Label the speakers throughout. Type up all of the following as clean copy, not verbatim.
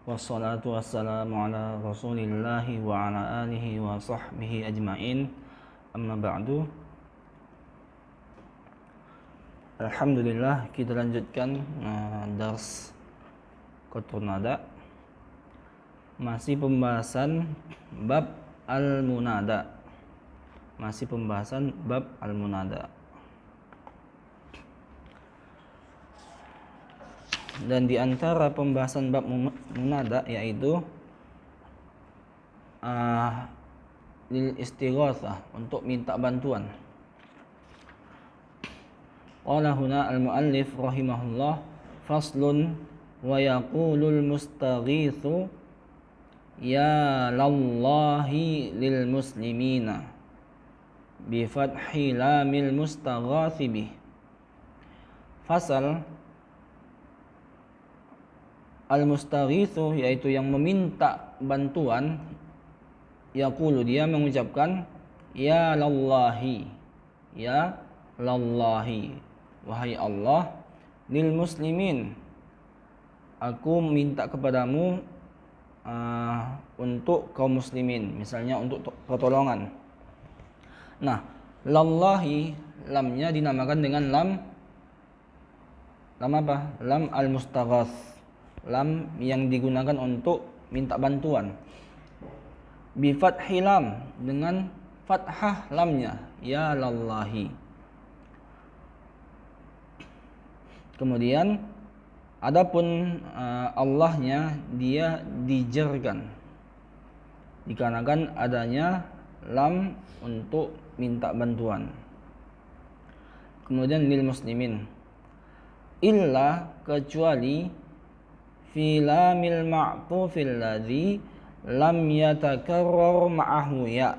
Speaker 1: Wassalatu wassalamu ala rasulillahi wa ala alihi wa sahbihi ajma'in. Amma ba'du. Alhamdulillah, kita lanjutkan dars Qatrun Nada. Masih pembahasan bab al-munada. Dan di antara pembahasan bab munada yaitu lil istighatsah, untuk minta bantuan. Qala huna al-muallif rahimahullah, faslun wa yaqulul mustaghitsu ya lallahi lil muslimina bi fathi lamil mustaghathi bih. Fasal al-mustaghitsu, yaitu yang meminta bantuan, yaqulu, dia mengucapkan ya lallahi, wahai Allah, lil muslimin, aku minta kepadamu untuk kaum muslimin, misalnya untuk pertolongan. Nah, lallahi, lamnya dinamakan dengan lam apa? Lam al-mustaghats, lam yang digunakan untuk minta bantuan. Bi fathi lam, dengan fathah lamnya, ya lallahi. Kemudian adapun Allahnya, dia dijerkan dikarenakan adanya lam untuk minta bantuan. Kemudian lil muslimin, illa, kecuali fi lamil ma'tufil ladzi lam yatakarrar ma'ahu ya,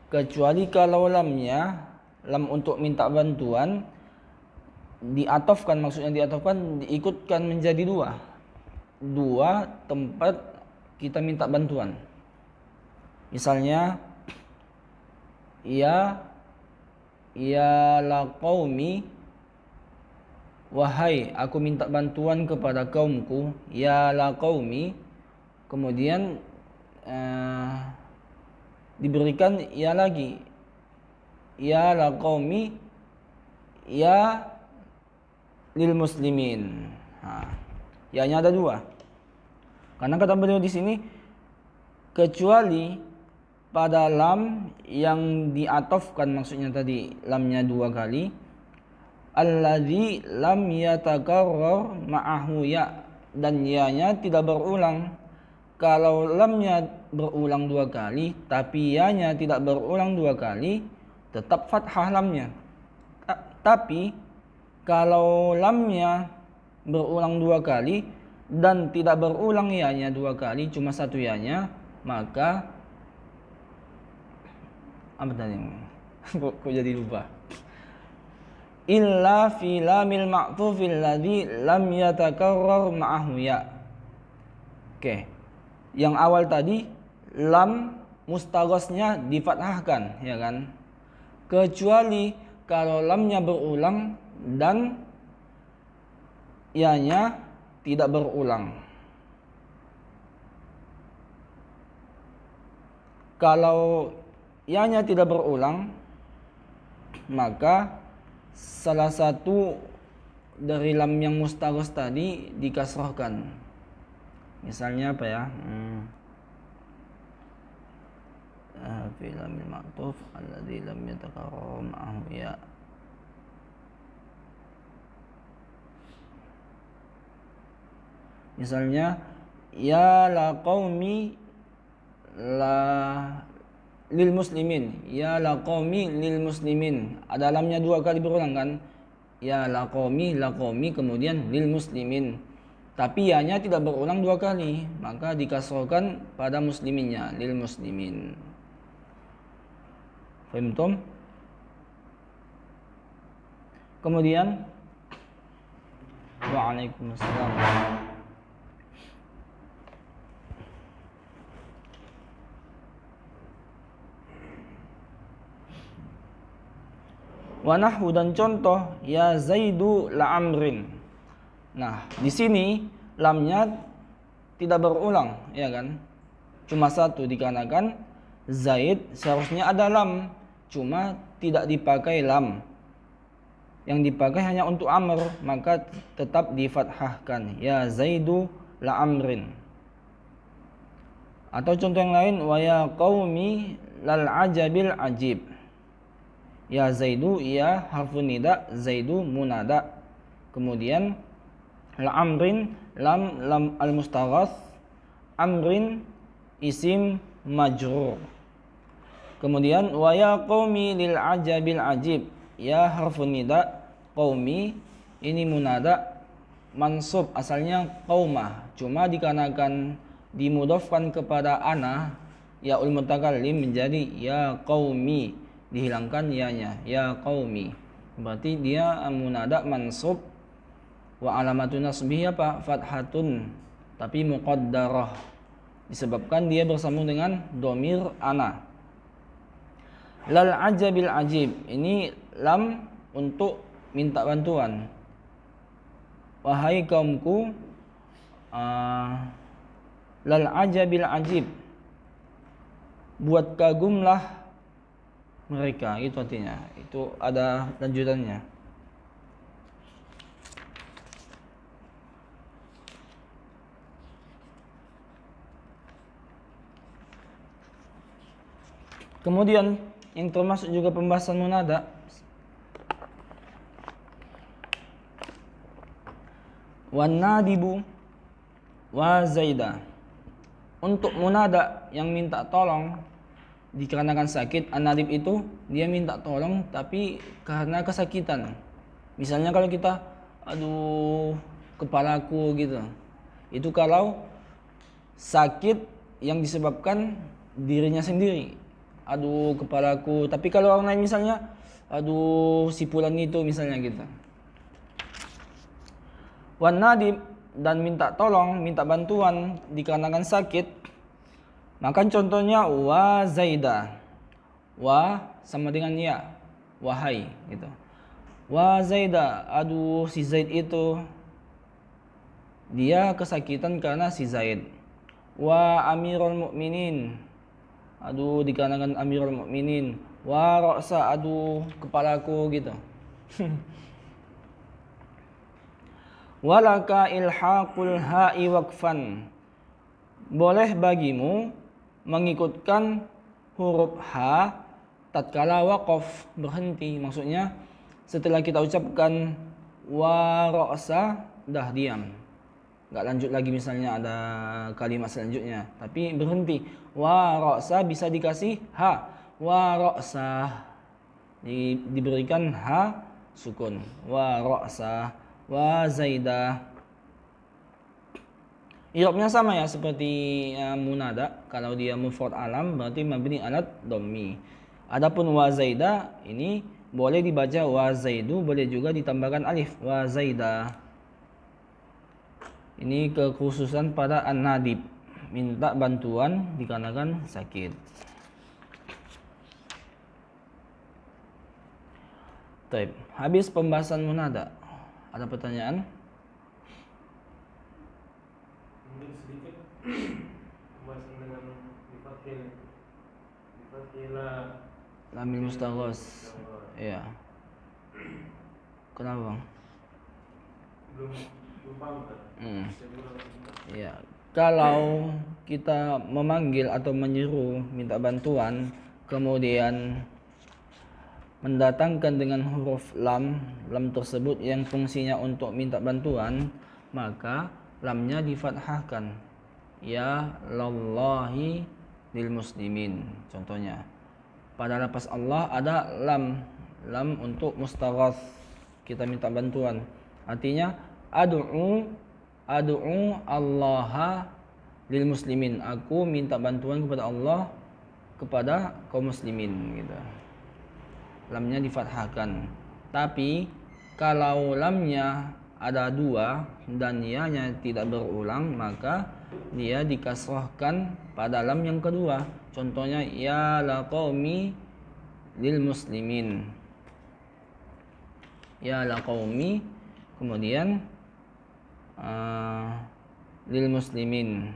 Speaker 1: kecuali kalau lamnya, lam untuk minta bantuan, diatofkan, maksudnya diatofkan, diikutkan menjadi dua tempat kita minta bantuan. Misalnya ya la qaumi, wahai, aku minta bantuan kepada kaumku, ya la qaumi. Kemudian diberikan ya lagi, ya la qaumi, ya lil muslimin. Ya-nya ada dua. Karena kata beliau di sini, kecuali pada lam yang diatofkan, maksudnya tadi lamnya dua kali, alladzi lam yatakarrar ma'ahu ya, dan ya-nya tidak berulang. Kalau lamnya berulang dua kali tapi ya-nya tidak berulang dua kali, tetap fathah lamnya. Tapi kalau lamnya berulang dua kali dan tidak berulang ya-nya dua kali, cuma satu ya-nya, maka apa tadi? Kok jadi lupa? Illa fi lamil ma'tufil ladzi lam yatakarrar ma'ahu ya. Oke. Yang awal tadi lam mustaghasnya difathahkan, ya kan? Kecuali kalau lamnya berulang dan ya-nya tidak berulang. Kalau ya-nya tidak berulang, maka salah satu dari lam yang mustaghas tadi dikasrahkan. Misalnya apa ya? Fi lamil ma'tuf alladzi lam yatakarrar ma'ahu ya. Misalnya ya la qaumi la lil muslimin, ya la qaumi lil muslimin, ada lamnya dua kali berulang kan? Ya la qaumi, kemudian lil muslimin, tapi ya-nya tidak berulang dua kali, maka dikasrohkan pada musliminnya, lil muslimin. Fahimtum? Kemudian waalaikumsalam. Wanahu, dan contoh ya Zaidu la amrin. Nah, di sini lamnya tidak berulang, ya kan? Cuma satu, dikarenakan Zaid seharusnya ada lam, cuma tidak dipakai lam. Yang dipakai hanya untuk amr, maka tetap difathahkan. Ya Zaidu la amrin. Atau contoh yang lain, wa ya qaumi lal ajabil ajib. Ya Zaidu, ya harfun nida, Zaidu munada. Kemudian la amrin, lam al mustaghath, amrin isim majrur. Kemudian wa ya qaumi lil ajabil ajib. Ya harfun nida, qaumi ini munada mansub, asalnya qaumah, cuma dikarenakan dimudhafkan kepada ana ya ul mutakallim menjadi ya qaumi, dihilangkan ya-nya, ya qaumi. Berarti dia munada mansub wa alamatun nasbihi apa? Fathatun, tapi muqaddarah, disebabkan dia bersambung dengan domir ana. Lal ajabil ajib, ini lam untuk minta bantuan. Wahai kaumku, lal ajabil ajib, buat kagumlah mereka, itu artinya. Itu ada lanjutannya. Kemudian yang termasuk juga pembahasan munada, wan nadibu wa zaida. Untuk munada yang minta tolong dikarenakan sakit, an-nadib itu dia minta tolong tapi karena kesakitan. Misalnya kalau kita aduh kepalaku gitu, itu kalau sakit yang disebabkan dirinya sendiri, aduh kepalaku. Tapi kalau orang lain misalnya aduh si fulan itu misalnya gitu. Wan nadib, dan minta tolong, minta bantuan dikarenakan sakit, maka contohnya wa zaida. Wa sama dengan ya, wahai gitu. Wa zaida, aduh si Zaid itu dia kesakitan karena si Zaid. Wa amirul mukminin, aduh dikarenakan amirul mukminin. Wa ra'sa, aduh kepalaku gitu. Walaka ilhaqul ha'i waqfan, boleh bagimu mengikutkan huruf ha tatkala waqaf, berhenti. Maksudnya setelah kita ucapkan wa ra'sa dah diam, enggak lanjut lagi, misalnya ada kalimat selanjutnya, tapi berhenti. Wa ra'sa bisa dikasih ha, wa ra'sa diberikan ha sukun, wa ra'sa. Wa zaida, i'rabnya sama ya seperti munada. Kalau dia mufrad alam berarti mabni alat dhammi. Adapun wa zaida ini boleh dibaca wa zaidu, boleh juga ditambahkan alif, wa zaida. Ini kekhususan pada an-nadib, minta bantuan dikarenakan sakit. Baik, habis pembahasan munada. Ada pertanyaan?
Speaker 2: Mungkin sedikit pembahasan dengan difathila
Speaker 1: Lamil mustaghos. Iya. Kenapa, Bang?
Speaker 2: Belum paham kan?
Speaker 1: Iya. Kalau kita memanggil atau menyeru minta bantuan, kemudian mendatangkan dengan huruf lam tersebut yang fungsinya untuk minta bantuan, maka lamnya difathahkan. Ya lallahi lil muslimin, contohnya. Pada lafaz Allah ada lam untuk mustaghath, kita minta bantuan. Artinya ad'u Allah lil muslimin, aku minta bantuan kepada Allah kepada kaum muslimin gitu. Lamnya difathahkan. Tapi kalau lamnya ada dua dan ya-nya tidak berulang, maka dia dikasrahkan pada lam yang kedua. Contohnya ya laqaumi lil muslimin. Ya laqaumi, kemudian lil muslimin.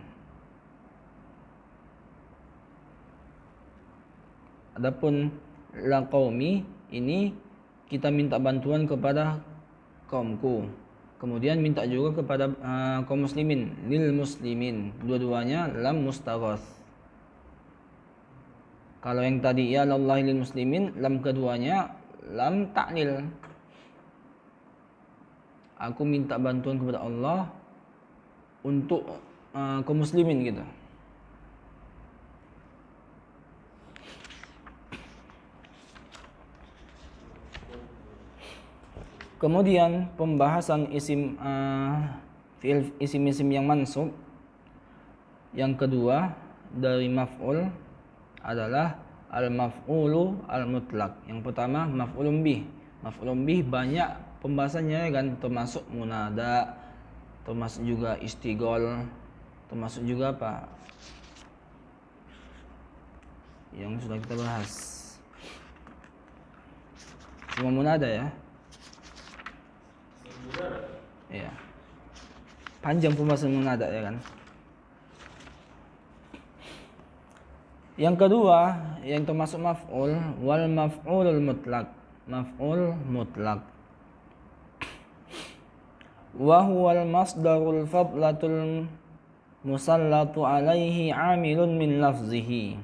Speaker 1: Adapun la qaumi ini kita minta bantuan kepada kaumku. Kemudian minta juga kepada kaum muslimin, lil muslimin. Dua-duanya lam mustaghath. Kalau yang tadi ya lallahi lil muslimin, lam keduanya lam ta'lil. Aku minta bantuan kepada Allah untuk kaum muslimin gitu. Kemudian pembahasan fi'il isim-isim yang mansub. Yang kedua dari maf'ul adalah al-maf'ulu al-mutlaq. Yang pertama maf'ulun bih. Maf'ulun bih banyak pembahasannya kan, termasuk munada, termasuk juga istighol, termasuk juga apa yang sudah kita bahas. Cuma munada ya. Iya. Panjang pembahasan munada ya kan. Yang kedua yang termasuk maf'ul wal maf'ulul mutlaq. Maf'ul mutlaq. Wa huwal masdarul fadlatul musallatu alaihi amilun min lafzihi.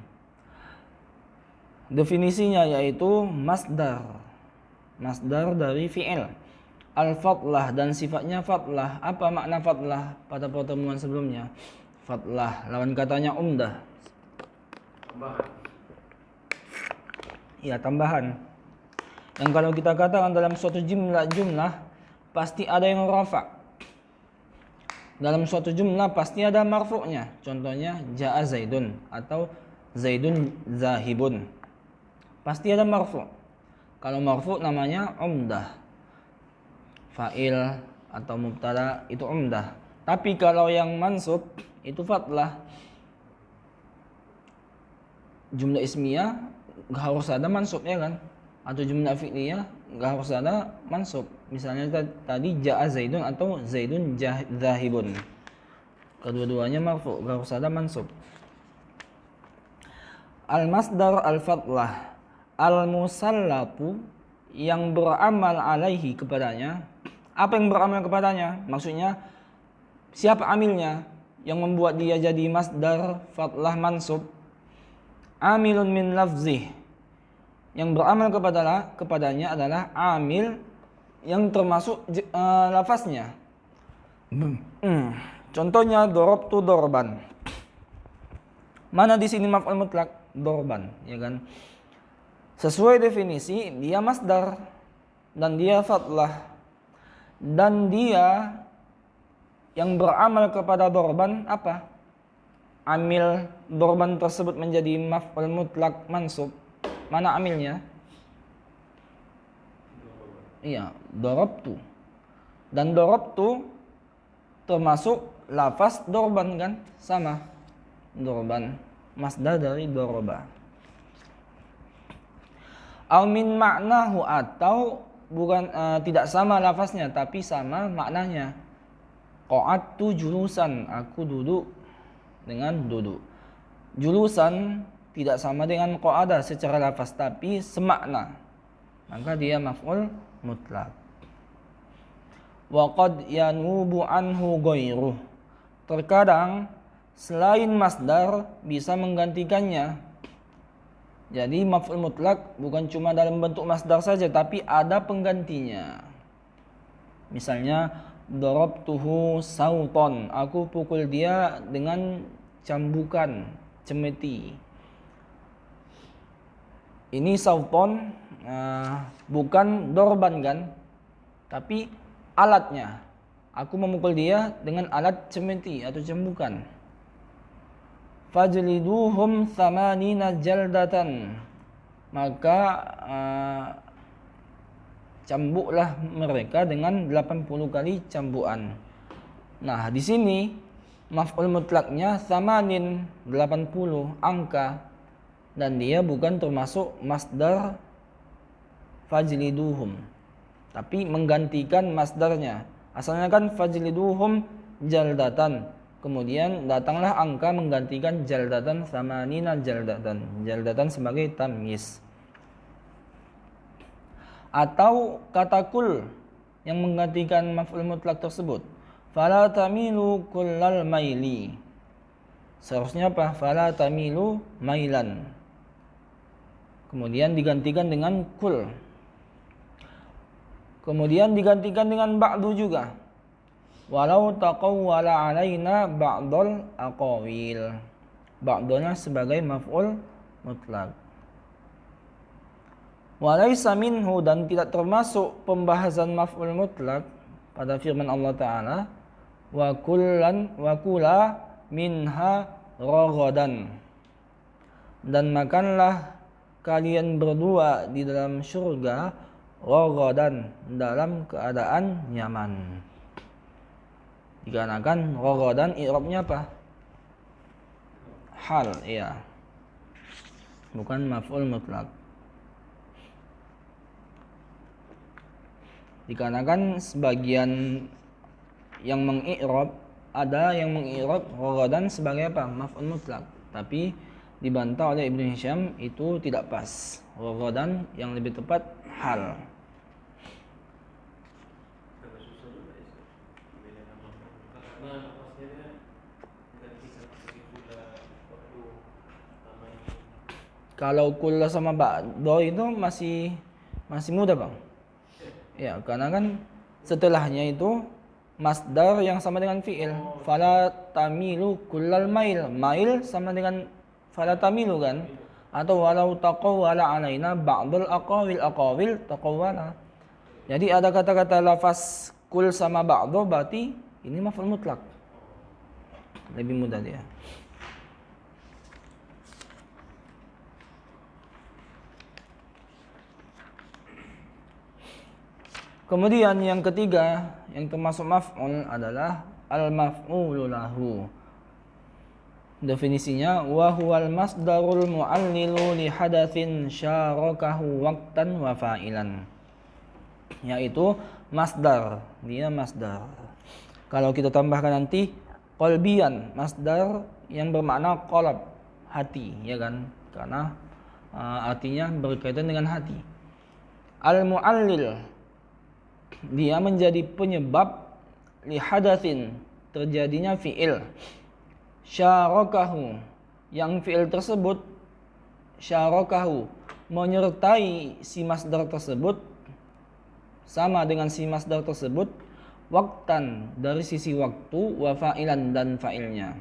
Speaker 1: Definisinya yaitu masdar. Masdar dari fi'il. Al-fadlah dan sifatnya fadlah. Apa makna fadlah pada pertemuan sebelumnya? Fadlah lawan katanya umdah.
Speaker 2: Tambahan.
Speaker 1: Ya, tambahan. Yang kalau kita katakan dalam suatu jumlah pasti ada yang rafa. Dalam suatu jumlah pasti ada marfu'nya. Contohnya ja'a Zaidun atau Zaidun zahibun. Pasti ada marfu'. Kalau marfu' namanya umdah. Fa'il atau mubtada itu umdah. Tapi kalau yang mansub itu fadlah. Jumlah ismiyah enggak harus ada mansub ya kan? Atau jumlah fi'liyah enggak harus ada mansub. Misalnya tadi ja'a Zaidun atau Zaidun zahibun. Kedua-duanya marfu', enggak harus ada mansub. Al-masdar al-fadlah al-musallatu yang beramal alaihi kepadanya. Apa yang beramal kepadanya? Maksudnya siapa amilnya yang membuat dia jadi masdar fadlah mansub? Amilun min lafzih. Yang beramal kepadanya adalah amil yang termasuk lafaznya. Contohnya darabtu dorban. Mana di sini maf'ul mutlak? Dorban, ya kan? Sesuai definisi dia masdar dan dia fadlah. Dan dia yang beramal kepada dorban apa? Amil dorban tersebut menjadi maf'ul mutlak mansub. Mana amilnya? Iya, darabtu. Dan darabtu termasuk lafaz dorban kan? Sama. Dorban, masdar dari doraba. Au min maknahu atau bukan tidak sama lafaznya tapi sama maknanya. Qa'adtu julusan, aku duduk dengan duduk. Julusan tidak sama dengan qa'ada secara lafaz tapi semakna. Maka dia maf'ul mutlaq. Wa qad yanubu anhu ghairuh. Terkadang selain masdar bisa menggantikannya. Jadi maf'ul mutlak bukan cuma dalam bentuk masdar saja tapi ada penggantinya. Misalnya darabtuhu sauton, aku pukul dia dengan cambukan, cemeti. Ini sauton bukan dorban kan, tapi alatnya. Aku memukul dia dengan alat cemeti atau cambukan. Fajliduhum thamanina jaldatan, maka cambuklah mereka dengan 80 kali cambukan. Nah, di sini maf'ul mutlaknya thamanin, 80 angka, dan dia bukan termasuk masdar fajliduhum tapi menggantikan masdarnya. Asalnya kan fajliduhum jaldatan, Kemudian datanglah angka menggantikan jaldatan samanina jaldatan. Jaldatan sebagai tamyiz. Atau kata kul yang menggantikan maf'ul mutlak tersebut. Fala tamilu kullal maili. Seharusnya apa? Fala tamilu mailan. Kemudian digantikan dengan kul. Kemudian digantikan dengan ba'du juga. Walau taqawwala alaina ba'dul aqawil. Ba'dunya sebagai maf'ul mutlak. Walaysa minhu, dan tidak termasuk pembahasan maf'ul mutlak pada firman Allah Ta'ala, wa kula minha raghadan, dan makanlah kalian berdua di dalam surga raghadan, dalam keadaan nyaman. Dikarenakan raghadan i'rabnya apa? Hal, ya. Bukan maf'ul mutlak. Dikarenakan sebagian yang mengi'rab, ada yang mengi'rab raghadan sebagai apa? Maf'ul mutlak. Tapi dibantah oleh Ibnu Hisham, itu tidak pas. Raghadan yang lebih tepat hal. Kalau kulla sama ba'do itu masih mudah, Bang. Ya, karena kan setelahnya itu masdar yang sama dengan fi'il. Fala tamilu kullal mail. Mail sama dengan fala tamilu kan? Atau walau taqawwala alaina ba'dul aqawil taqawwala. Jadi ada kata-kata lafaz kul sama ba'do, berarti ini maf'ul mutlak. Lebih mudah dia. Kemudian yang ketiga yang termasuk maf'ul adalah al-maf'ulu lahu. Definisinya wa huwal masdarul mu'allilu li hadatsin syarakahu waqtan wa fa'ilan. Yaitu masdar, dia masdar. Kalau kita tambahkan nanti qalbiyan, masdar yang bermakna qalb, hati, ya kan? Karena artinya berkaitan dengan hati. Al-mu'allil, dia menjadi penyebab li hadatsin, terjadinya fi'il. Syarakahu, yang fi'il tersebut syarakahu menyertai si masdar tersebut, sama dengan si masdar tersebut, waktan dari sisi waktu, wa fa'ilan dan fa'ilnya.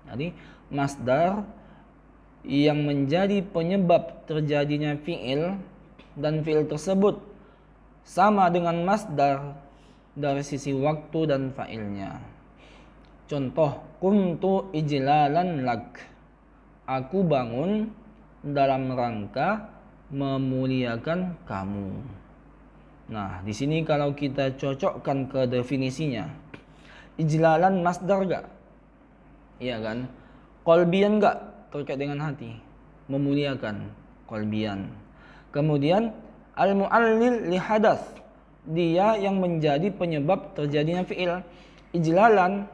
Speaker 1: Jadi masdar yang menjadi penyebab terjadinya fi'il, dan fi'il tersebut sama dengan masdar dari sisi waktu dan fa'ilnya. Contoh, qumtu ijlalan lak, aku bangun dalam rangka memuliakan kamu. Nah, di sini kalau kita cocokkan ke definisinya, ijlalan masdar gak? Iya kan? Qalbiyan gak? Terkait dengan hati, memuliakan, qalbiyan. Kemudian al-mu'allil li hadath, dia yang menjadi penyebab terjadinya fi'il. Ijlalan,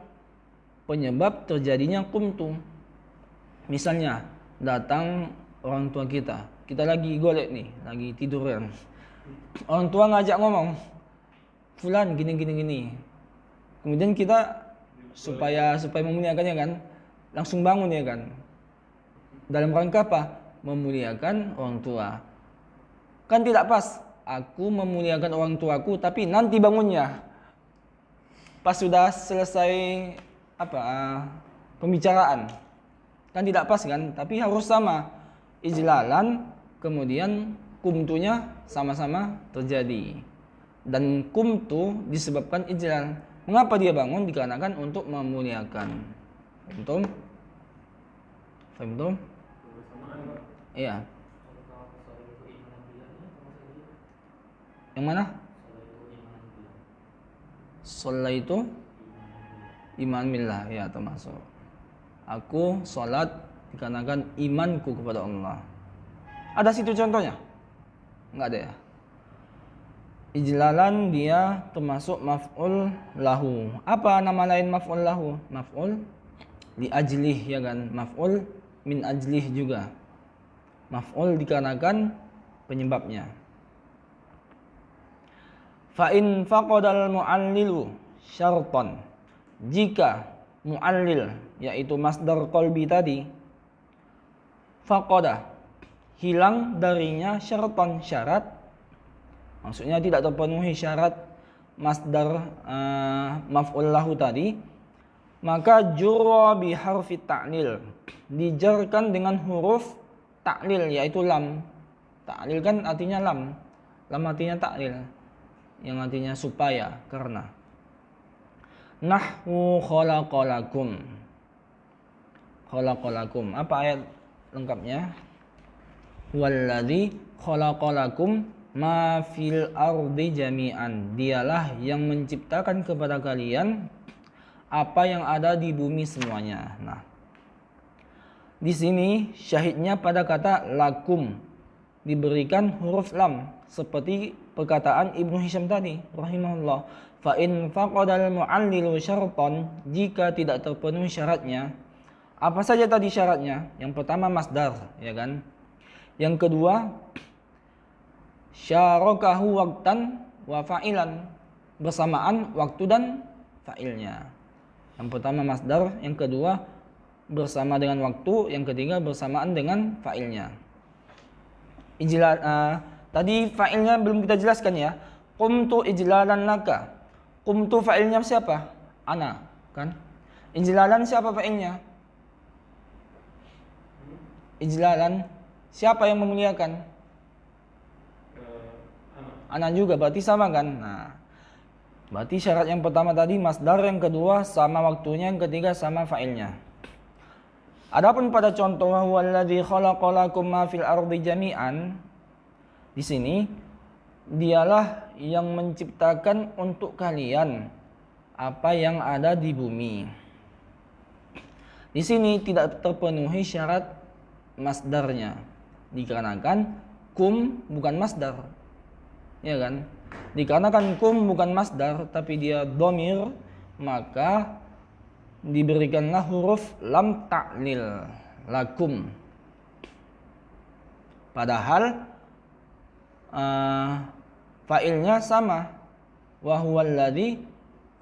Speaker 1: penyebab terjadinya qumtu. Misalnya datang orang tua kita lagi golek nih, lagi tiduran. Orang tua ngajak ngomong, fulan gini. Kemudian kita supaya memuliakannya kan, langsung bangun ya kan. Dalam rangka apa? Memuliakan orang tua. Kan tidak pas. Aku memuliakan orang tuaku tapi nanti bangunnya pas sudah selesai pembicaraan. Kan tidak pas kan? Tapi harus sama. Ijlalan, kemudian kumtunya sama-sama terjadi. Dan kumtu disebabkan ijlal. Mengapa dia bangun? Dikarenakan untuk memuliakan. Faham? Faham? Iya. Yang mana? Sholat itu iman billah, ya termasuk. Aku sholat dikarenakan imanku kepada Allah. Ada situ contohnya? Enggak ada ya? Ijlalan dia termasuk maf'ul lahu. Apa nama lain maf'ul lahu? Maf'ul li ajlih, ya kan? Maf'ul min ajlih juga. Maf'ul dikarenakan penyebabnya. Fa in faqadal mu'allilu syartan, jika mu'allil yaitu masdar qalbi tadi faqada hilang darinya syartan syarat, maksudnya tidak terpenuhi syarat masdar maf'ul lahu tadi, maka jurra bi harfi ta'lil, dijarkan dengan huruf ta'lil yaitu lam. Ta'lil kan artinya lam. Lam artinya ta'lil, yang artinya supaya, karena. Nahwu khalaqalakum. Khalaqalakum. Apa ayat lengkapnya? Walladzi khalaqalakum ma fil ardi jami'an. Dialah yang menciptakan kepada kalian apa yang ada di bumi semuanya. Nah, di sini syahidnya pada kata lakum diberikan huruf lam seperti perkataan Ibnu Hisham tadi rahimahullah, fa in faqadal mu'allilu syartan, jika tidak terpenuhi syaratnya. Apa saja tadi syaratnya? Yang pertama masdar, ya kan? Yang kedua syarakahu waqtan wa fa'ilan, bersamaan waktu dan fa'ilnya. Yang pertama masdar, yang kedua bersama dengan waktu, yang ketiga bersamaan dengan fa'ilnya. Tadi fa'ilnya belum kita jelaskan ya. Qumtu ijlalan laka. Qumtu fa'ilnya siapa? Ana, kan? Ijlalan siapa fa'ilnya? Ijlalan siapa yang memuliakan? Ana juga, berarti sama kan? Nah, berarti syarat yang pertama tadi masdar, yang kedua sama waktunya, yang ketiga sama fa'ilnya. Adapun pada contoh huwallazi khalaqalakum ma fil ardi jami'an, di sini dialah yang menciptakan untuk kalian apa yang ada di bumi. Di sini tidak terpenuhi syarat masdarnya dikarenakan kum bukan masdar, ya kan? Dikarenakan kum bukan masdar tapi dia dhamir, maka diberikanlah huruf lam ta'lil lakum. Padahal fa'ilnya sama, wa huwallazi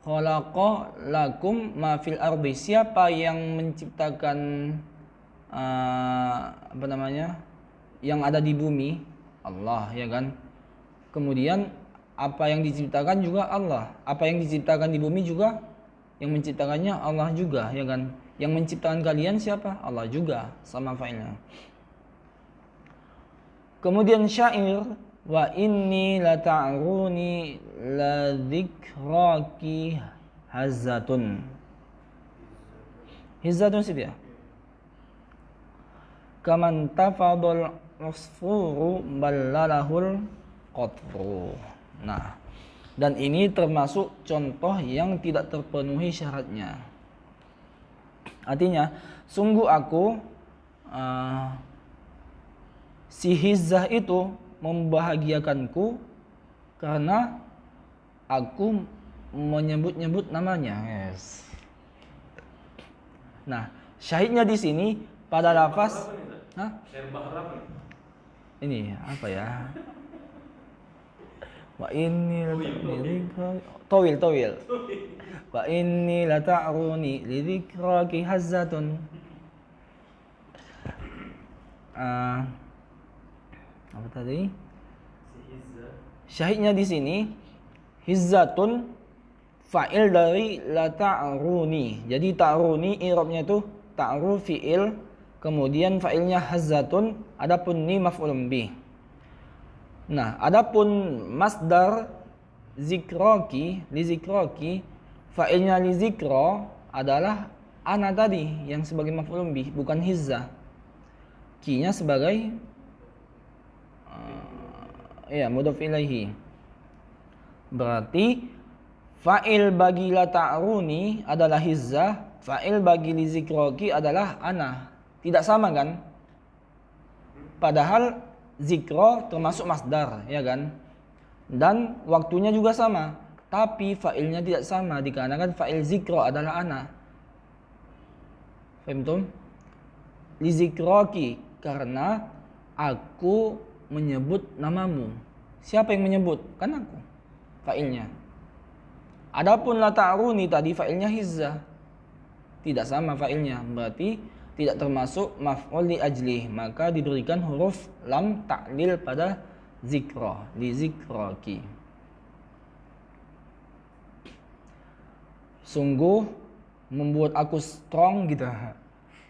Speaker 1: khalaqa lakum ma fil ardi. Siapa yang menciptakan yang ada di bumi? Allah, ya kan? Kemudian apa yang diciptakan juga Allah. Apa yang diciptakan di bumi juga yang menciptakannya Allah juga, ya kan? Yang menciptakan kalian siapa? Allah juga, sama fa'ilnya. Kemudian syair, wa inni la ta'runi la dzikraki hazzatun. Hizzatun sih dia. Kaman tafadul usfuru ballalahul qatru. Nah, dan ini termasuk contoh yang tidak terpenuhi syaratnya. Artinya, sungguh aku si hizzah itu membahagiakanku karena aku menyebut-nyebut namanya. Yes. Nah, syahidnya di sini pada lafaz. Ini apa ya? Wa inni tawil. Wa inni la ta'runi li dzikraki hazzatun. Apa tadi? Syahidnya di sini hizzatun fa'il dari la ta'runi. Jadi ta'runi i'rabnya itu ta'ru fi'il, kemudian fa'ilnya hazzatun, adapun ni maf'ulun bih. Nah, adapun masdar zikraki, li zikraki, fa'ilnya li zikra adalah ana tadi yang sebagai maf'ulun bih, bukan hizzah. Ki-nya sebagai mudhaf ilaihi. Berarti fa'il bagi la ta'runi adalah hizzah, fa'il bagi li zikraki adalah ana. Tidak sama kan? Padahal zikra termasuk masdar, ya kan? dan waktunya juga sama, tapi fa'ilnya tidak sama dikarenakan fa'il zikra adalah ana. Faham tuh? Li zikraki, karena aku menyebut namamu. Siapa yang menyebut? Kan aku. Fa'ilnya. Adapun la ta'runi tadi fa'ilnya hizzah. Tidak sama fa'ilnya, berarti tidak termasuk maf'ul li ajlih, maka diberikan huruf lam ta'lil pada zikra, li zikraki. Sungguh membuat aku strong gitu,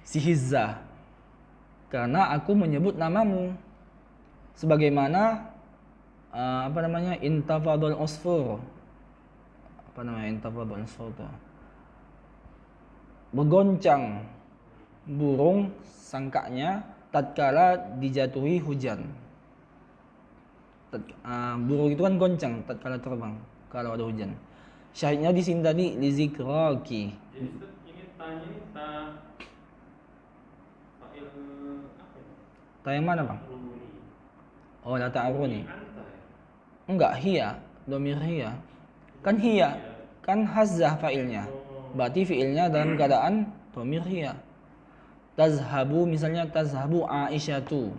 Speaker 1: si hizzah, karena aku menyebut namamu. Sebagaimana intafadul usfur. Intafadul usfur itu bergoncang burung sangkaknya tatkala dijatuhi hujan. Burung itu kan goncang tatkala terbang kalau ada hujan. Syahidnya di sini tadi li zikraki.
Speaker 2: Jadi ini tanya ini fa'il apa ya?
Speaker 1: Ta yang mana, Bang?
Speaker 2: Runi.
Speaker 1: Oh, la ta'runi.
Speaker 2: Anta ya?
Speaker 1: Enggak, hiya, domir hiya. Kan hiya, kan hazzah fa'ilnya. Berarti fi'ilnya dalam keadaan domir hiya. Tazhabu, misalnya tazhabu Aisyatu.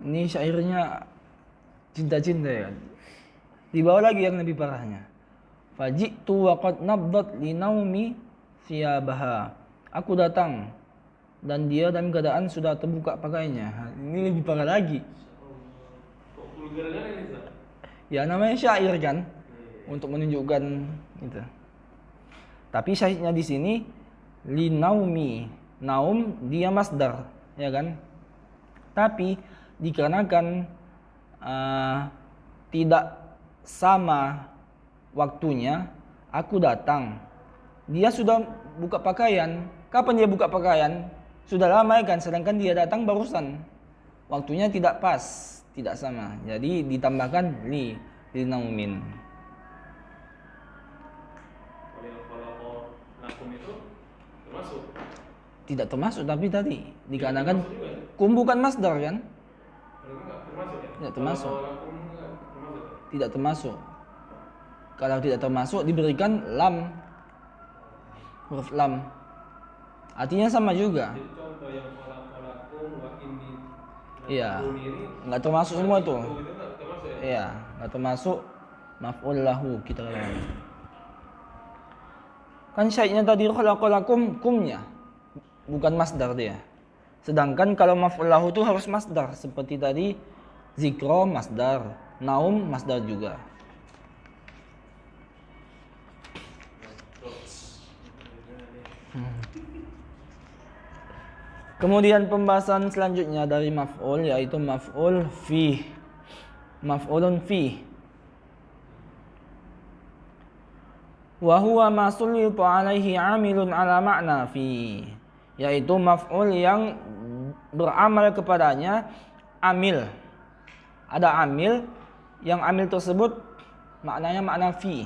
Speaker 1: Ini syairnya cinta-cinta ya. Di bawah lagi yang lebih parahnya. Faji'tu wa qad nabdat li naumi thiyabaha. Aku datang dan dia dalam keadaan sudah terbuka pakaiannya. Ini lebih parah lagi.
Speaker 2: Kok vulgar-vulgar ini, Zak?
Speaker 1: Ya namanya syair kan, untuk menunjukkan itu. Tapi syahidnya di sini li naumi. Naum dia masdar, ya kan? Tapi dikarenakan tidak sama waktunya, aku datang. Dia sudah buka pakaian. Kapan dia buka pakaian? Sudah lama kan, sedangkan dia datang barusan. Waktunya tidak pas, tidak sama. Jadi ditambahkan li naumin.
Speaker 2: Kalau lakum itu termasuk.
Speaker 1: Tidak termasuk, tapi tadi dikarenakan
Speaker 2: Termasuk juga, ya?
Speaker 1: kum bukan masdar kan?
Speaker 2: Kalau enggak termasuk ya?
Speaker 1: Tidak termasuk.
Speaker 2: Kalau lakum enggak termasuk.
Speaker 1: Tidak termasuk. Kalau tidak termasuk diberikan lam, huruf lam. Artinya sama juga.
Speaker 2: Jadi contoh yang lakum wa ini.
Speaker 1: Iya.
Speaker 2: Ini
Speaker 1: Enggak termasuk semua tuh.
Speaker 2: itu enggak termasuk ya?
Speaker 1: Iya, enggak termasuk maf'ul lahu kita katakan. Kan syaitnya tadi khalaqalakum kumnya, bukan masdar dia. Sedangkan kalau maf'ul lahu itu harus masdar, seperti tadi zikra masdar, naum masdar juga. Kemudian pembahasan selanjutnya dari maf'ul yaitu maf'ul fi. Maf'ulun fi. Wa huwa ma sullitu alaihi 'amilun ala ma'na fi. Yaitu maf'ul yang beramal kepadanya amil. Ada amil, yang amil tersebut maknanya makna fi.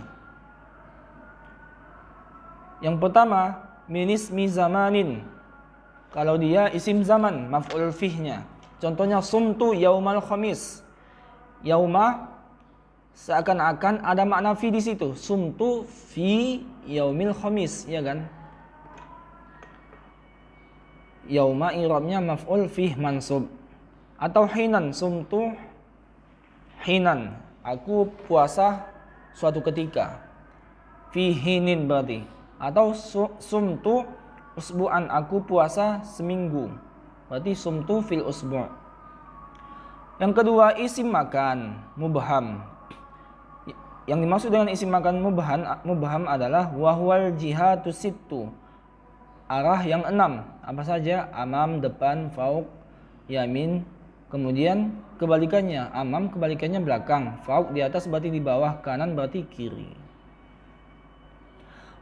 Speaker 1: Yang pertama, min ismi zamanin. Kalau dia isim zaman, maf'ul fihnya. Contohnya sumtu yaumal khamis. Yauma seakan-akan ada makna fi di situ. Sumtu fi yaumil khamis, ya kan? Yauma i'rabnya maf'ul fih mansub. Atau hinan, sumtu hinan. Aku puasa suatu ketika. Fi hinin berarti. Atau sumtu usbu'an, aku puasa seminggu. Berarti sumtu fil usbu'. Yang kedua, isim makan mubham. Yang dimaksud dengan isim makan mubham adalah wahwal jihatu sittu. Arah yang 6. Apa saja? Amam, depan, fauq, yamin. Kemudian kebalikannya, amam kebalikannya belakang, fauq di atas berarti di bawah, kanan berarti kiri.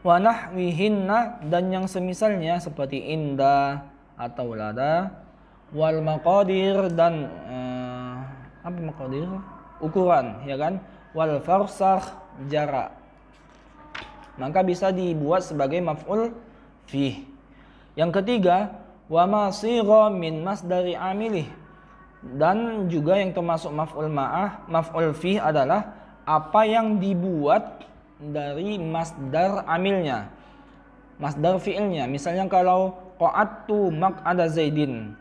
Speaker 1: Wa nahwihinna, dan yang semisalnya seperti inda atau lada, wal maqadir, dan apa maqadir? Ukuran, ya kan? Wal farsakh, jarak. Maka bisa dibuat sebagai maf'ul fih. Yang ketiga, wa ma sigha min masdari amilih. Dan juga yang termasuk maf'ul ma'ah, maf'ul fih adalah apa yang dibuat dari masdar amilnya, masdar fi'ilnya. Misalnya kalau qa'adtu maq'ada Zaidin,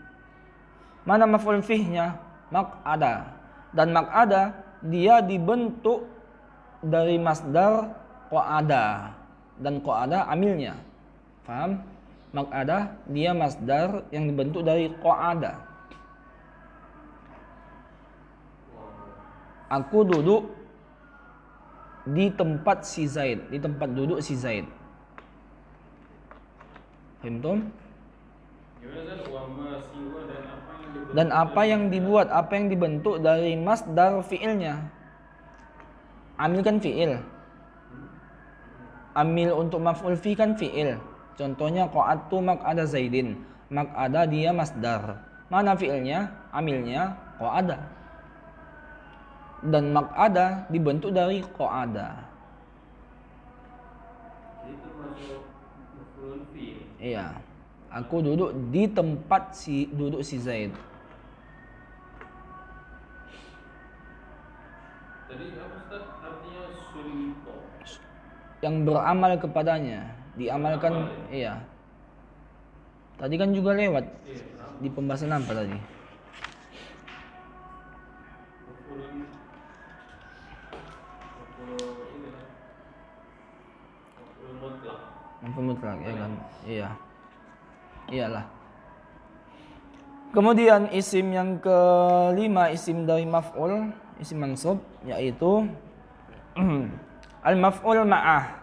Speaker 1: mana maf'ul fihnya? Maq'ada. Dan maq'ada dia dibentuk dari masdar qa'ada, dan qa'ada amilnya. Paham? Maq'ada dia masdar yang dibentuk dari qa'ada. Aku duduk di tempat si Zaid, di tempat duduk si Zaid. Faham Tom?
Speaker 2: Gimana kan? Wa ma siwa dan apa yang dibentuk.
Speaker 1: Dan apa yang dibuat, apa yang dibentuk dari masdar fi'ilnya. Amil kan fi'il. Amil untuk maf'ul fi kan fi'il. Contohnya qa'adtu maq'ada Zaidin. Maq'ada dia masdar. Mana fi'ilnya? Amilnya qa'ada. Dan maq'ada dibentuk dari qa'ada.
Speaker 2: Jadi termasuk maf'ul fi.
Speaker 1: Iya. Aku duduk di tempat duduk si Zaid.
Speaker 2: Tadi apa Ustaz? Artinya sulito.
Speaker 1: Yang beramal kepadanya, diamalkan, iya. Tadi kan juga lewat
Speaker 2: Iya, kenapa?
Speaker 1: di pembahasan apa tadi?
Speaker 2: Maf'ul ini lah. Maf'ul mutlak.
Speaker 1: Maf'ul mutlak, ya kan? Iya. Iyalah. Kemudian isim yang kelima, isim dari maf'ul, isim mansub, yaitu al-maf'ul ma'ah.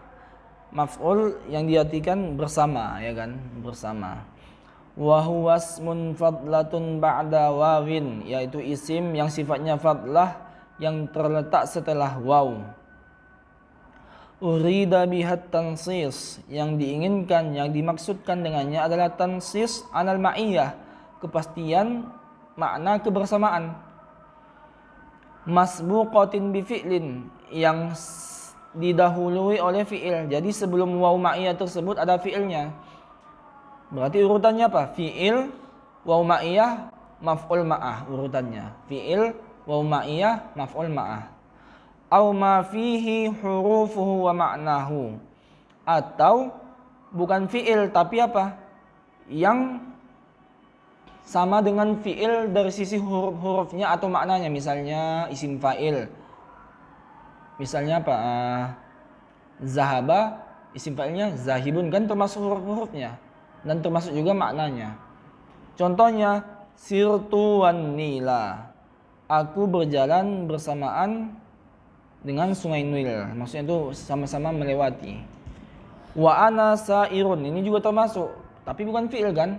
Speaker 1: Maf'ul yang diartikan bersama, ya kan? Bersama. Wa huwa ismun fadlatun ba'da wawin, yaitu isim yang sifatnya fadlah yang terletak setelah waw. Urida bihat tansis, yang diinginkan, yang dimaksudkan dengannya adalah tansis anal ma'iyah, kepastian makna kebersamaan. Masbuqatin bi fi'lin, yang didahului oleh fi'il. Jadi sebelum waw ma'iyah tersebut ada fi'ilnya. Berarti urutannya apa? Fi'il, waw ma'iyah, maf'ul ma'ah urutannya. Fi'il, waw ma'iyah, maf'ul ma'ah. Au ma fihi hurufuhu wa ma'nahu, atau bukan fi'il tapi apa? Yang sama dengan fi'il dari sisi huruf-hurufnya atau maknanya. Misalnya isim fa'il. Misalnya apa? Zahaba, isim fa'ilnya zahibun, kan termasuk huruf-hurufnya dan termasuk juga maknanya. Contohnya sirtu wan nila, aku berjalan bersamaan dengan sungai Nil, maksudnya itu sama-sama melewati. Wa ana sairun, ini juga termasuk, tapi bukan fi'il kan,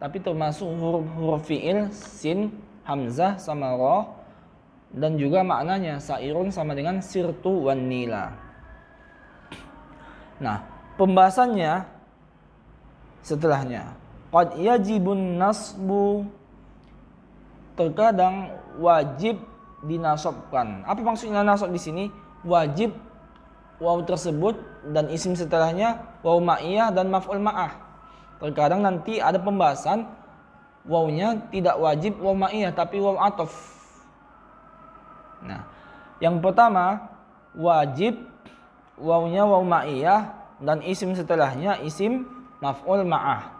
Speaker 1: tapi termasuk huruf fi'il, sin, hamzah sama ra, dan juga maknanya sairun sama dengan sirtu wan nila. Nah, pembahasannya setelahnya. Qad yajibun nasbu, terkadang wajib dinasobkan. Apa maksudnya nasab di sini? Wajib waw tersebut dan isim setelahnya waw ma'iyah dan maf'ul ma'ah. Terkadang nanti ada pembahasan wawnya tidak wajib waw ma'iyah tapi waw atof. Nah, yang pertama wajib wawnya waw ma'iyah dan isim setelahnya isim maf'ul ma'ah.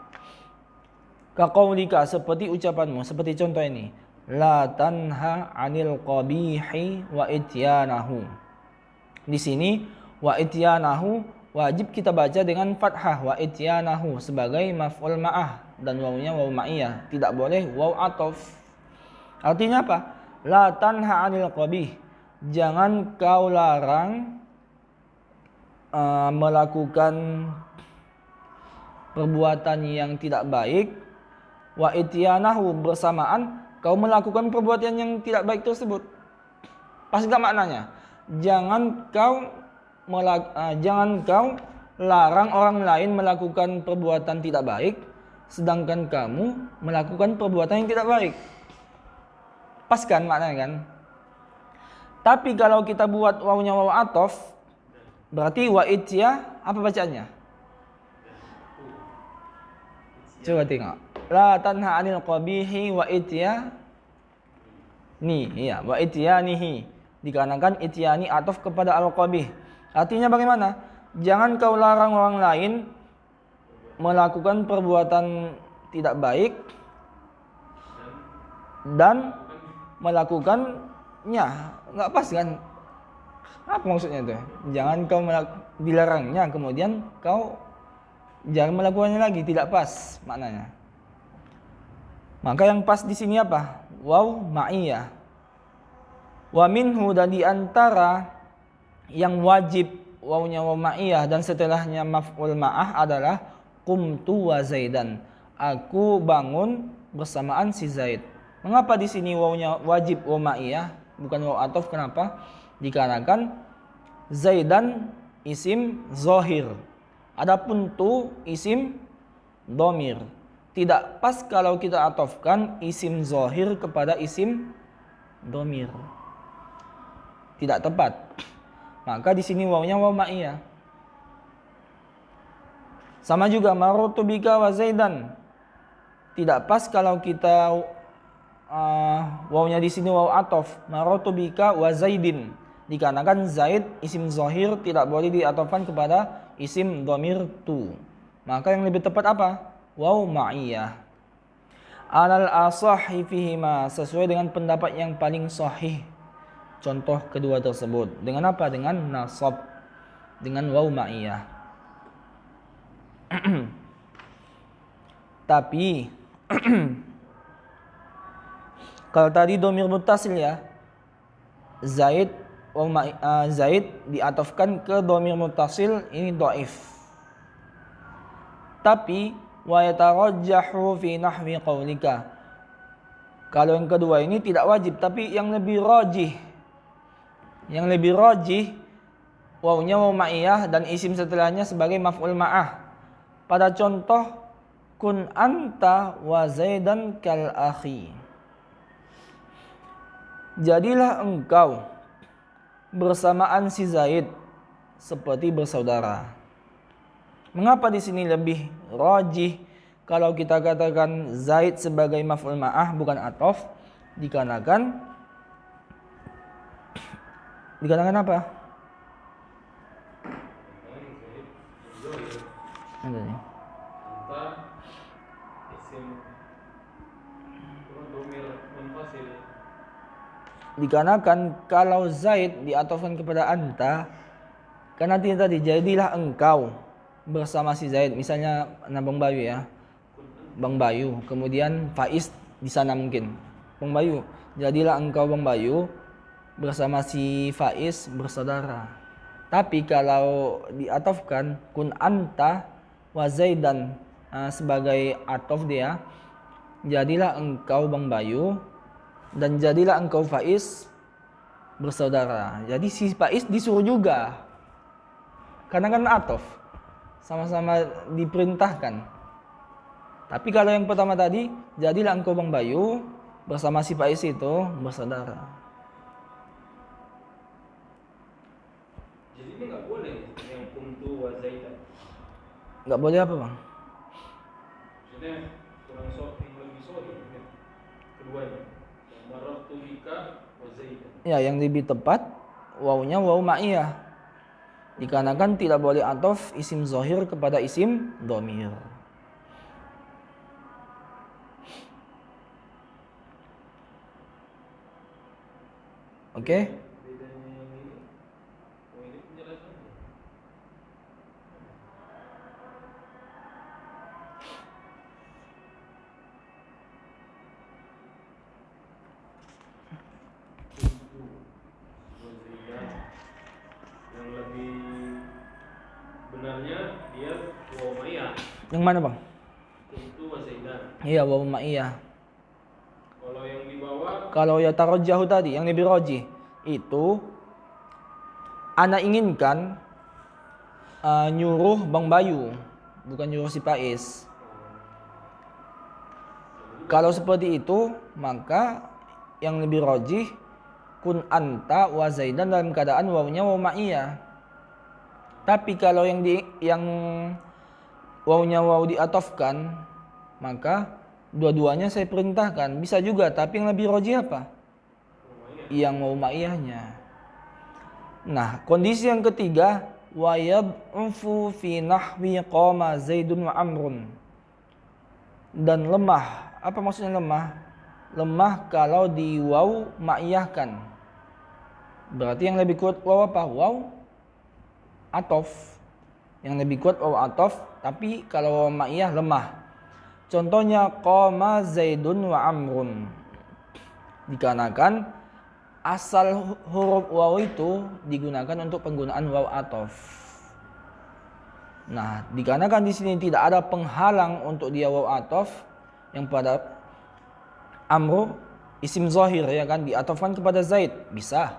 Speaker 1: Kaqaulika, seperti ucapanmu, seperti contoh ini. La tanha 'anil qabihi wa ityanahu. Di sini wa ityanahu wajib kita baca dengan fathah, wa ityanahu sebagai maf'ul ma'ah dan wawnya waw ma'iyah, tidak boleh waw atof. Artinya apa? La tanha 'anil qabih, jangan kau larang melakukan perbuatan yang tidak baik, wa ityanahu bersamaan kau melakukan perbuatan yang tidak baik tersebut. Pas gak maknanya? Jangan kau larang orang lain melakukan perbuatan tidak baik, sedangkan kamu melakukan perbuatan yang tidak baik. Pas kan maknanya kan? Tapi kalau kita buat wawnya waw atof, berarti wa itya apa bacaannya? Coba tengok. La tanha 'anil qabihi wa ityani. Iya, wa ityanihi. Dikarenakan ityani ataf kepada al-qabih. Artinya bagaimana? Jangan kau larang orang lain melakukan perbuatan tidak baik dan melakukannya. Enggak pas kan? Apa maksudnya itu? Jangan kau dilarangnya, kemudian kau jangan melakukannya lagi, tidak pas maknanya. Maka yang pas di sini apa? Waw ma'iyah. Wa minhu, dan di antara yang wajib wawnya waw ma'iyah dan setelahnya maf'ul ma'ah adalah qumtu wa zaidan. Aku bangun bersamaan si Zaid. Mengapa di sini wawnya wajib waw ma'iyah bukan waw ataf? Kenapa? Dikarenakan Zaidan isim zahir. Adapun tu isim domir. Tidak pas kalau kita atofkan isim zahir kepada isim domir. Tidak tepat. Maka di sini wawnya waw ma'iyah. Sama juga marartu bika wa zaidan. Tidak pas kalau kita wawnya di sini waw atof. Marartu bika wa zaidin. Dikarenakan Zaid isim zahir tidak boleh diatofkan kepada isim dhamir tu. Maka yang lebih tepat apa? Waw ma'iyah. Alal asahi fihima, sesuai dengan pendapat yang paling sahih. Contoh kedua tersebut. Dengan apa? Dengan nasab. Dengan waw ma'iyah. Tapi kalau tadi dhamir muttasil ya, Zaid diatofkan ke dhamir muttasil, ini dhaif. Tapi wa yatarajjahu fi nahwi qaulika. Kalau yang kedua ini tidak wajib, tapi yang lebih rajih. Yang lebih rajih wawnya waw ma'iyah dan isim setelahnya sebagai maf'ul ma'ah. Pada contoh kun anta wa zaidan kal akhi. Jadilah engkau bersamaan si Zaid seperti bersaudara. Mengapa di sini lebih rajih kalau kita katakan Zaid sebagai maf'ul ma'ah bukan atof? Dikarenakan apa? Ada nih. Dikarenakan kalau Zaid diatofkan kepada anta, karena tadi jadilah engkau bersama si Zaid. Misalnya Bang Bayu ya, Bang Bayu. Kemudian Faiz di sana mungkin. Bang Bayu, jadilah engkau Bang Bayu bersama si Faiz bersaudara. Tapi kalau diatofkan kun anta wa Zaidan sebagai atof dia, jadilah engkau Bang Bayu dan jadilah engkau Faiz bersaudara. Jadi si Faiz disuruh juga. Karena kan atof. Sama-sama diperintahkan. Tapi kalau yang pertama tadi, jadilah engkau Bang Bayu bersama si Faiz itu bersaudara.
Speaker 2: Jadi ini nggak boleh yang kuntu wa zaidan.
Speaker 1: Nggak boleh apa Bang?
Speaker 2: Maksudnya kurang yang lebih sorry ya. Keduanya. Marartu bika wa zaidan.
Speaker 1: Ya, yang lebih tepat wawnya waw ma'iyah. Dikarenakan tidak boleh atof isim zahir kepada isim dhamir. Oke?
Speaker 2: Yang lebih benarnya dia waw ma'iyah.
Speaker 1: Yang mana Bang?
Speaker 2: Kuntu wa zaidan.
Speaker 1: Iya, waw ma'iyah.
Speaker 2: Kalau yang di bawah,
Speaker 1: Kalau ya tarajjahu tadi yang lebih rajih itu ana inginkan nyuruh Bang Bayu, bukan nyuruh si Faiz. Kalau seperti itu, maka yang lebih rajih kun anta wa zaidan dalam keadaan wawnya waw ma'iyah. Tapi kalau yang wawnya waw diatofkan, maka dua-duanya saya perintahkan. Bisa juga, tapi yang lebih rajih apa? Yang mau ma'iyahnya. Nah, kondisi yang ketiga, wa yad'ufu fi nahwi qama Zaidun wa Amrun. Dan lemah. Apa maksudnya lemah? Lemah kalau di waw ma'iyahkan. Berarti yang lebih kuat waw apa? Waw atof. Yang lebih kuat waw atof, tapi kalau waw ma'iyah lemah. Contohnya qama Zaidun wa Amrun. Dikarenakan asal huruf waw itu digunakan untuk penggunaan waw atof. Nah, dikarenakan di sini tidak ada penghalang untuk dia waw atof, yang pada Amr isim zahir ya kan diatofkan kepada Zaid, bisa.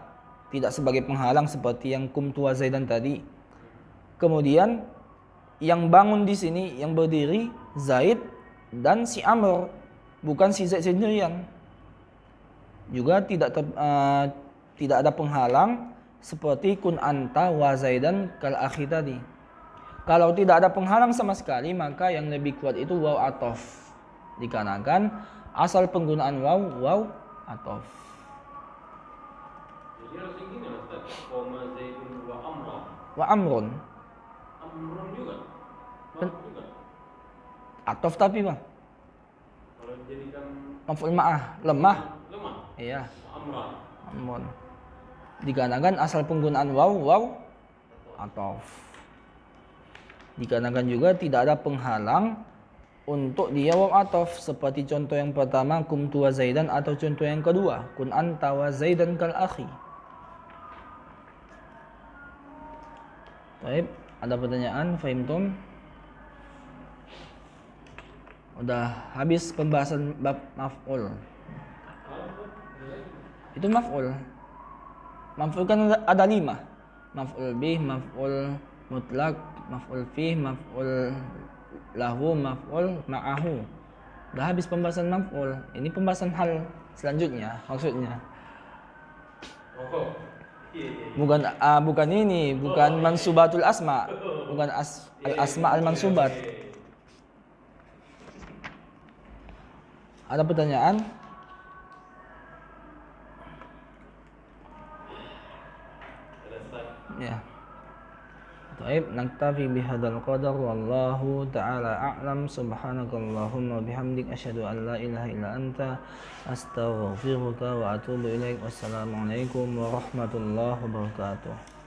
Speaker 1: Tidak sebagai penghalang seperti yang kumtu wa Zaidan tadi. Kemudian yang bangun di sini, yang berdiri Zaid dan si Amr, bukan si Zaid sendirian. Juga tidak ada penghalang seperti kun anta wa Zaidan kal akhi tadi. Kalau tidak ada penghalang sama sekali, maka yang lebih kuat itu waw atof. Dikarenakan asal penggunaan waw atof.
Speaker 2: Jadi harus yang gini lah Ustaz. Qoma Zaidun wa Amra.
Speaker 1: Wa Amrun.
Speaker 2: Amrun juga. Maf'ul juga.
Speaker 1: Atof tapi mah.
Speaker 2: Kalau dijadikan
Speaker 1: Maf'ul ma'ah, lemah.
Speaker 2: lemah.
Speaker 1: Iya.
Speaker 2: Amra.
Speaker 1: Amrun. Dikarenakan asal penggunaan waw atof. Dikarenakan juga tidak ada penghalang untuk dia waw atof, seperti contoh yang pertama kumtu wa Zaidan, atau contoh yang kedua kun anta wa Zaidan kal akhi. Baik, ada pertanyaan? Fahimtum? Udah habis pembahasan bab maf'ul. Itu maf'ul. Maf'ul kan ada 5. Maf'ul bih, maf'ul mutlak, maf'ul fih, maf'ul lahu, maf'ul ma'ahu. Udah habis pembahasan maf'ul. Ini pembahasan hal selanjutnya maksudnya.
Speaker 2: Oh.
Speaker 1: Bukan ini, bukan mansubatul asma. Bukan al asma al mansubat. Ada pertanyaan? Ya. Baik, naktafi bihadzal qadar wallahu ta'ala a'lam. Subhanakallahumma bihamdik asyhadu an la ilaha illa anta astaghfiruka wa atubu ilaik. Wassalamualaikum warahmatullahi wabarakatuh.